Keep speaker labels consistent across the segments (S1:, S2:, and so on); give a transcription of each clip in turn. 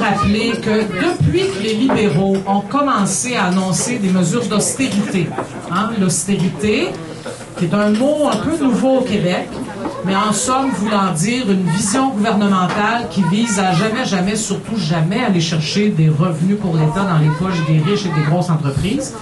S1: rappeler que depuis que les libéraux ont commencé à annoncer des mesures d'austérité, l'austérité, qui est un mot un peu nouveau au Québec, mais en somme voulant dire une vision gouvernementale qui vise à jamais, surtout jamais aller chercher des revenus pour l'État dans les poches des riches et des grosses entreprises,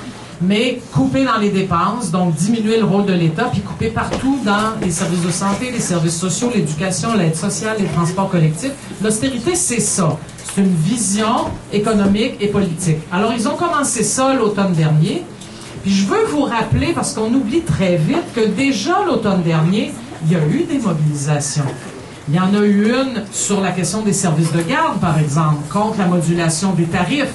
S1: mais couper dans les dépenses, donc diminuer le rôle de l'État, puis couper partout dans les services de santé, les services sociaux, l'éducation, l'aide sociale, les transports collectifs. L'austérité, c'est ça. C'est une vision économique et politique. Alors, ils ont commencé ça l'automne dernier. Puis je veux vous rappeler, parce qu'on oublie très vite, que déjà l'automne dernier, il y a eu des mobilisations. Il y en a eu une sur la question des services de garde, par exemple, contre la modulation des tarifs.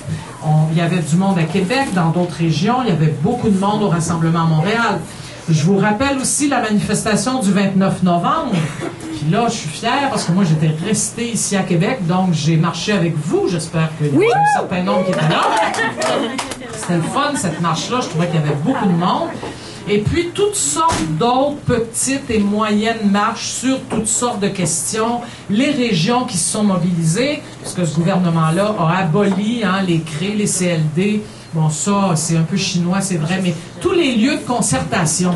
S1: Il y avait du monde à Québec, dans d'autres régions, il y avait beaucoup de monde au Rassemblement à Montréal. Je vous rappelle aussi la manifestation du 29 novembre. Puis là, je suis fière parce que moi, j'étais restée ici à Québec, donc j'ai marché avec vous. J'espère qu'il y a un certain nombre qui étaient là. C'était le fun, cette marche-là. Je trouvais qu'il y avait beaucoup de monde. Et puis, toutes sortes d'autres petites et moyennes marches sur toutes sortes de questions. Les régions qui se sont mobilisées, puisque ce gouvernement-là a aboli les CRE, les CLD. Bon, ça, c'est un peu chinois, c'est vrai, mais tous les lieux de concertation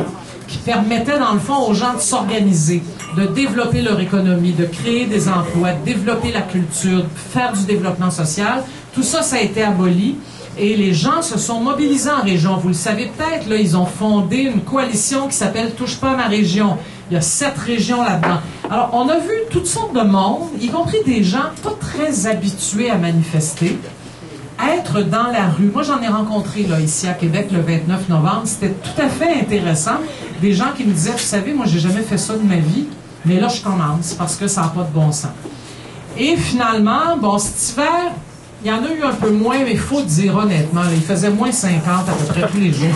S1: qui permettaient, dans le fond, aux gens de s'organiser, de développer leur économie, de créer des emplois, de développer la culture, de faire du développement social, tout ça, ça a été aboli. Et les gens se sont mobilisés en région. Vous le savez peut-être, là, ils ont fondé une coalition qui s'appelle « Touche pas à ma région ». Il y a 7 régions là-dedans. Alors, on a vu toutes sortes de monde, y compris des gens pas très habitués à manifester, être dans la rue. Moi, j'en ai rencontré là, ici à Québec le 29 novembre. C'était tout à fait intéressant. Des gens qui me disaient, vous savez, moi, j'ai jamais fait ça de ma vie, mais là, je commence parce que ça n'a pas de bon sens. Et finalement, bon, cet hiver, il y en a eu un peu moins, mais il faut dire honnêtement, là, il faisait moins 50 à peu près tous les jours.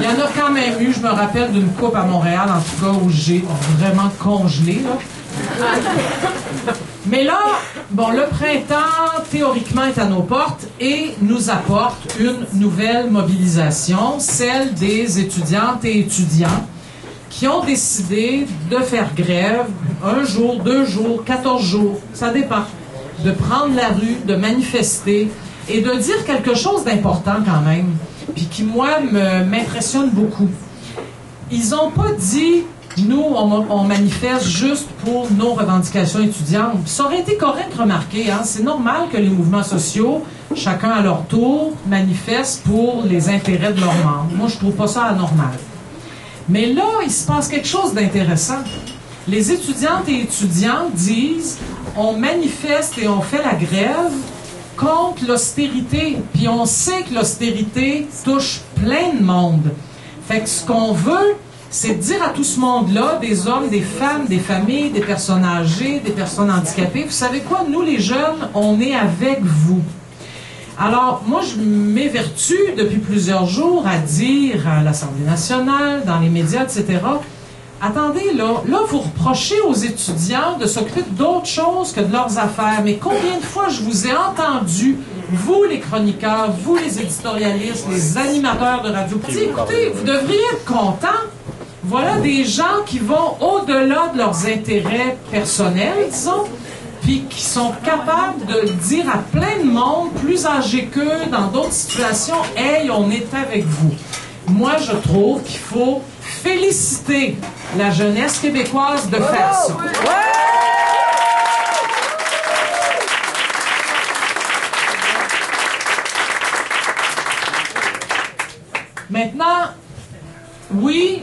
S1: Il y en a quand même eu, je me rappelle d'une coupe à Montréal, en tout cas, où j'ai vraiment congelé, là. Mais là, bon, le printemps, théoriquement, est à nos portes et nous apporte une nouvelle mobilisation, celle des étudiantes et étudiants qui ont décidé de faire grève 1 jour, 2 jours, 14 jours, ça dépend, de prendre la rue, de manifester et de dire quelque chose d'important quand même, puis qui, moi, m'impressionne beaucoup. Ils n'ont pas dit... Nous, on manifeste juste pour nos revendications étudiantes. Ça aurait été correct de remarquer, c'est normal que les mouvements sociaux, chacun à leur tour, manifestent pour les intérêts de leurs membres. Moi, je trouve pas ça anormal. Mais là, il se passe quelque chose d'intéressant. Les étudiantes et étudiants disent, on manifeste et on fait la grève contre l'austérité. Puis on sait que l'austérité touche plein de monde. Fait que ce qu'on veut, c'est de dire à tout ce monde-là, des hommes, des femmes, des familles, des personnes âgées, des personnes handicapées, vous savez quoi, nous les jeunes, on est avec vous. Alors, moi, je m'évertue depuis plusieurs jours à dire à l'Assemblée nationale, dans les médias, etc., attendez, là, vous reprochez aux étudiants de s'occuper d'autres choses que de leurs affaires, mais combien de fois je vous ai entendu, vous les chroniqueurs, vous les éditorialistes, les animateurs de radio, écoutez, vous devriez être contents. Voilà des gens qui vont au-delà de leurs intérêts personnels, disons, puis qui sont capables de dire à plein de monde, plus âgé qu'eux, dans d'autres situations, « Hey, on est avec vous ». Moi, je trouve qu'il faut féliciter la jeunesse québécoise de faire ça. Maintenant, oui,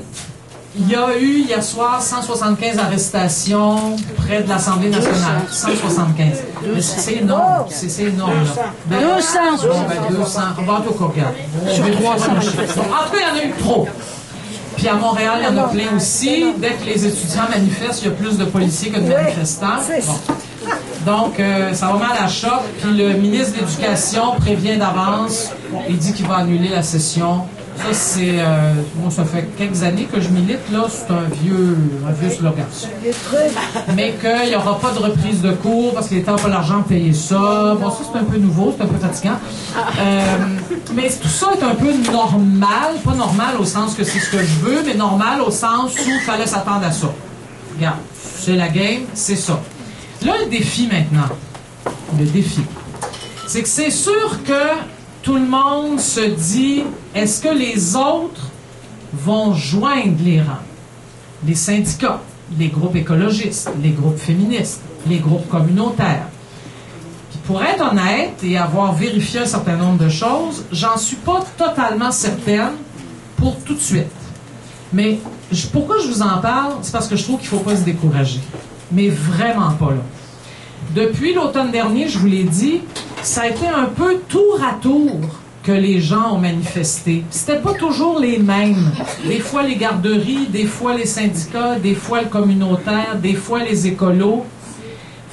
S1: il y a eu, hier soir, 175 arrestations près de l'Assemblée nationale. 175. Mais c'est énorme. C'est énorme.
S2: 200.
S1: Bon, 200. On va au regarde. Je vais 300. En tout cas, il y en a eu trop. Puis à Montréal, il y en a plein aussi. Dès que les étudiants manifestent, il y a plus de policiers que de manifestants. Bon. Donc, ça va mal à choc. Puis le ministre de l'Éducation prévient d'avance. Il dit qu'il va annuler la session. Ça, c'est... moi, ça fait quelques années que je milite, là. C'est un vieux slogan. Mais qu'il n'y aura pas de reprise de cours parce que l'État n'a pas l'argent de payer ça. Bon, ça, c'est un peu nouveau, c'est un peu fatigant. Mais tout ça est un peu normal. Pas normal au sens que c'est ce que je veux, mais normal au sens où il fallait s'attendre à ça. Regarde, c'est la game, c'est ça. Là, le défi maintenant. Le défi. c'est que c'est sûr que tout le monde se dit, est-ce que les autres vont joindre les rangs? Les syndicats, les groupes écologistes, les groupes féministes, les groupes communautaires. Puis pour être honnête et avoir vérifié un certain nombre de choses, j'en suis pas totalement certaine pour tout de suite. Mais pourquoi je vous en parle? C'est parce que je trouve qu'il ne faut pas se décourager. Mais vraiment pas là. Depuis l'automne dernier, je vous l'ai dit, ça a été un peu tour à tour que les gens ont manifesté. C'était pas toujours les mêmes. Des fois les garderies, des fois les syndicats, des fois le communautaire, des fois les écolos.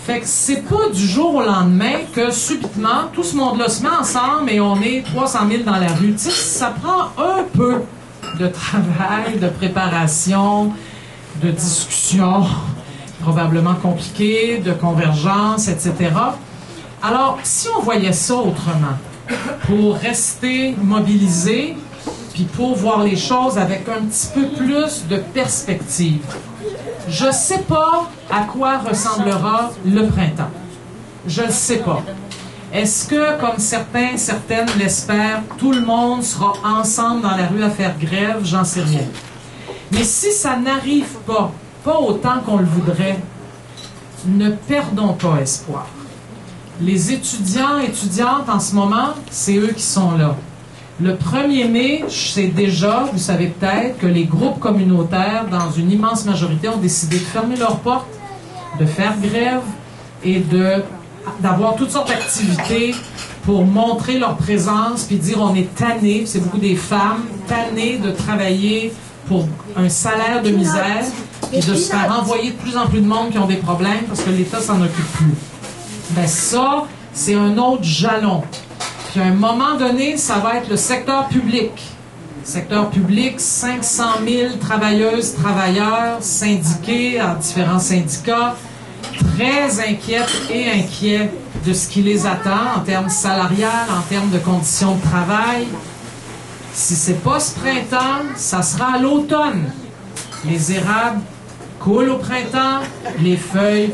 S1: Fait que c'est pas du jour au lendemain que subitement tout ce monde-là se met ensemble et on est 300 000 dans la rue. Tu sais, ça prend un peu de travail, de préparation, de discussion, probablement compliquée, de convergence, etc. Alors, si on voyait ça autrement, pour rester mobilisé, puis pour voir les choses avec un petit peu plus de perspective. Je ne sais pas à quoi ressemblera le printemps. Je ne sais pas. Est-ce que, comme certaines l'espèrent, tout le monde sera ensemble dans la rue à faire grève? J'en sais rien. Mais si ça n'arrive pas autant qu'on le voudrait, ne perdons pas espoir. Les étudiants et étudiantes en ce moment, c'est eux qui sont là. Le 1er mai, je sais déjà, vous savez peut-être, que les groupes communautaires, dans une immense majorité, ont décidé de fermer leurs portes, de faire grève et d'avoir toutes sortes d'activités pour montrer leur présence puis dire on est tanné, c'est beaucoup des femmes, tannées de travailler pour un salaire de misère et de se faire envoyer de plus en plus de monde qui ont des problèmes parce que l'État s'en occupe plus. Ben ça, c'est un autre jalon. Puis à un moment donné, ça va être le secteur public. Secteur public, 500 000 travailleuses, travailleurs syndiqués en différents syndicats, très inquiètes et inquiets de ce qui les attend en termes salarial, en termes de conditions de travail. Si c'est pas ce printemps, ça sera à l'automne. Les érables coulent au printemps, les feuilles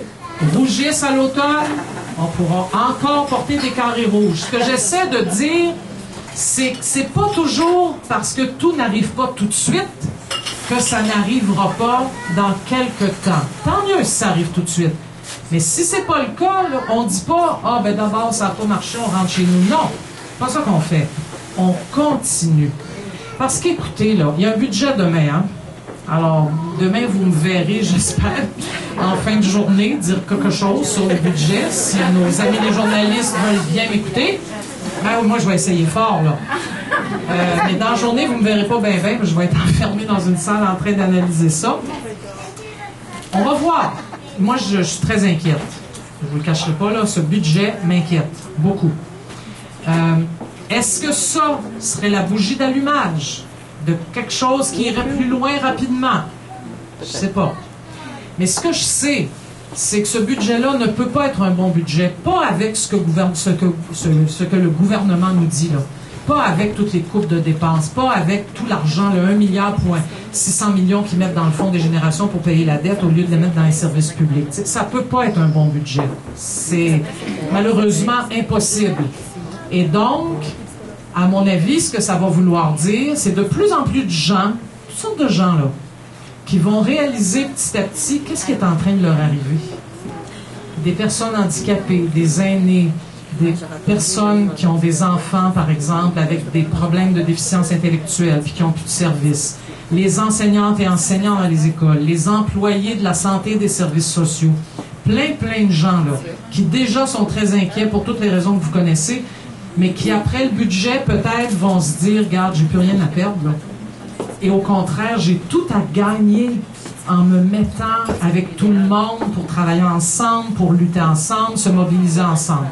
S1: rougissent à l'automne, on pourra encore porter des carrés rouges. Ce que j'essaie de dire, c'est que c'est pas toujours parce que tout n'arrive pas tout de suite que ça n'arrivera pas dans quelques temps. Tant mieux si ça arrive tout de suite. Mais si c'est pas le cas, là, on dit pas « Ah, ben d'abord, ça n'a pas marché, on rentre chez nous. » Non, c'est pas ça qu'on fait. On continue. Parce qu'écoutez, là, il y a un budget demain, hein? Alors, demain, vous me verrez, j'espère, en fin de journée, dire quelque chose sur le budget. Si nos amis les journalistes veulent bien m'écouter, ben, moi, je vais essayer fort, là. Mais dans la journée, vous ne me verrez pas bien, je vais être enfermé dans une salle en train d'analyser ça. On va voir. Moi, je suis très inquiète. Je ne vous le cacherai pas, là, ce budget m'inquiète beaucoup. Est-ce que ça serait la bougie d'allumage de quelque chose qui irait plus loin rapidement? Je ne sais pas. Mais ce que je sais, c'est que ce budget-là ne peut pas être un bon budget. Pas avec ce que le gouvernement nous dit, là. Pas avec toutes les coupes de dépenses. Pas avec tout l'argent, le 1,6 milliard qu'ils mettent dans le fonds des générations pour payer la dette au lieu de les mettre dans les services publics. T'sais, ça ne peut pas être un bon budget. C'est malheureusement impossible. Et donc, à mon avis, ce que ça va vouloir dire, c'est de plus en plus de gens, toutes sortes de gens, là, qui vont réaliser petit à petit qu'est-ce qui est en train de leur arriver. Des personnes handicapées, des aînés, des personnes qui ont des enfants, par exemple, avec des problèmes de déficience intellectuelle, puis qui n'ont plus de services, les enseignantes et enseignants dans les écoles, les employés de la santé et des services sociaux, plein de gens, là, qui déjà sont très inquiets pour toutes les raisons que vous connaissez, mais qui, après le budget, peut-être vont se dire « Regarde, j'ai plus rien à perdre, là. Et au contraire, j'ai tout à gagner en me mettant avec tout le monde pour travailler ensemble, pour lutter ensemble, se mobiliser ensemble. »